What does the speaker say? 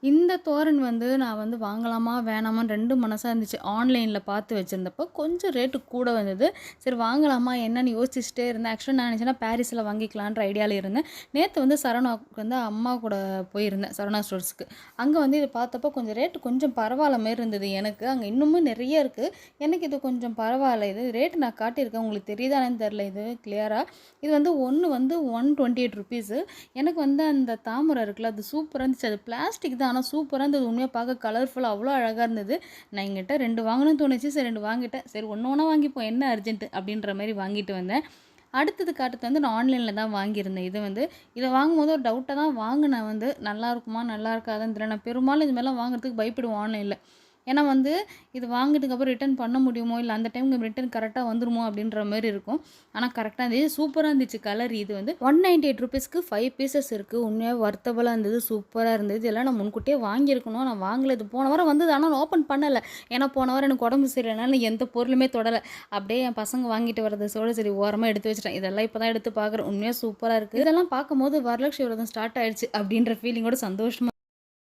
இந்த தோரண் வந்து நான் வந்து வாங்கலாமா, வேணாமான்னு 2 மனசா இருந்துச்சு. ஆன்லைன்ல பார்த்து வச்சிருந்தப்போ கொஞ்சம் ரேட்டு கூட வந்தது. சரி வாங்கலாமா என்னன்னு யோசிச்சுட்டே இருந்தேன். ஆக்சுவலா நான் நினச்சேன்னா பாரிஸ்ல வாங்கிக்கலான்ற ஐடியால இருந்தேன். நேத்து வந்து சரவணாவுக்கு வந்து அம்மா கூட போயிருந்தேன், சரவணா ஸ்டோர்ஸ்க்கு. அங்க வந்து இத பார்த்தப்போ கொஞ்சம் ரேட் கொஞ்சம் பரவால்ல மாரி இருந்தது எனக்கு. அங்க இன்னமும் நெறைய இருக்கு. எனக்கு இது கொஞ்சம் பரவால்ல. இது ரேட் நான் காட்டியிருக்கேன். உங்களுக்கு தெரியுதா என்னன்னு தெரியல இது கிளியரா. இது வந்து ஒண்ணு வந்து ₹128. எனக்கு வந்து அந்த தாமரை இருக்குல்ல, அது சூப்பரா இருந்துச்சு. அது பிளாஸ்டிக் தான். ஆனா சூப்பரா இருந்தது. உண்மையா பார்க்க கலர்ஃபுல்லா அவ்வளோ அழகா இருந்தது. நான் என்கிட்ட 2 வாங்கணும்னு தோணுச்சு. சரி 2 வாங்கிட்டேன். சரி ஒண்ணு ஒண்ணா வாங்கிப்போம். என்ன அர்ஜென்ட் அப்படின்ற மாரி வாங்கிட்டு வந்தேன். அடுத்தது காட்டுறது வந்து நான் ஆன்லைன்ல தான் வாங்கியிருந்தேன். இது வந்து இத வாங்கும்போது ஒரு டவுட்டா தான் வாங்குனேன் வந்து. நல்லா இருக்குமா? நல்லா இருக்காதான்னு தெரியல. நான் பெரும்பாலும் இது மாரிலாம் வாங்குறதுக்கு பயப்படுவேன் ஆன்லைன்ல. ஏன்னா வந்து இது வாங்கினதுக்கப்புறம் ரிட்டர்ன் பண்ண முடியுமோ? இல்ல அந்த டைம்க்கு ரிட்டர்ன் கரெக்ட்டா வந்துருமோ? அப்படின்ற மாரி இருக்கும். ஆனா கரெக்ட்டா இருந்துச்சு. சூப்பரா இருந்துச்சு கலர் இது வந்து ₹198க்கு 5 பீசஸ் இருக்கு. உண்மையாவே வொர்த்தபுளா இருந்தது. சூப்பரா இருந்தது. இதெல்லாம் நான் முன்கூட்டியே வாங்கியிருக்கணும். நான் வாங்கல. இது போன வாரம் வந்தது. ஆனா நான் ஓப்பன் பண்ணல. ஏன்னா போன வாரம் எனக்கு உடம்பு சரியில்லனால எந்த பொருளுமே தொடல. அப்படியே என் பசங்க வாங்கிட்டு வரதோட சரி ஓரமா எடுத்து வச்சுட்டேன். இதெல்லாம் இப்ப தான் எடுத்து பார்க்குறேன். உண்மையா சூப்பரா இருக்கு. இதெல்லாம் பார்க்கும்போது வரலட்சுமி விரதம் ஸ்டார்ட் ஆயிடுச்சு அப்படின்ற ஃபீலிங்கோட சந்தோஷமா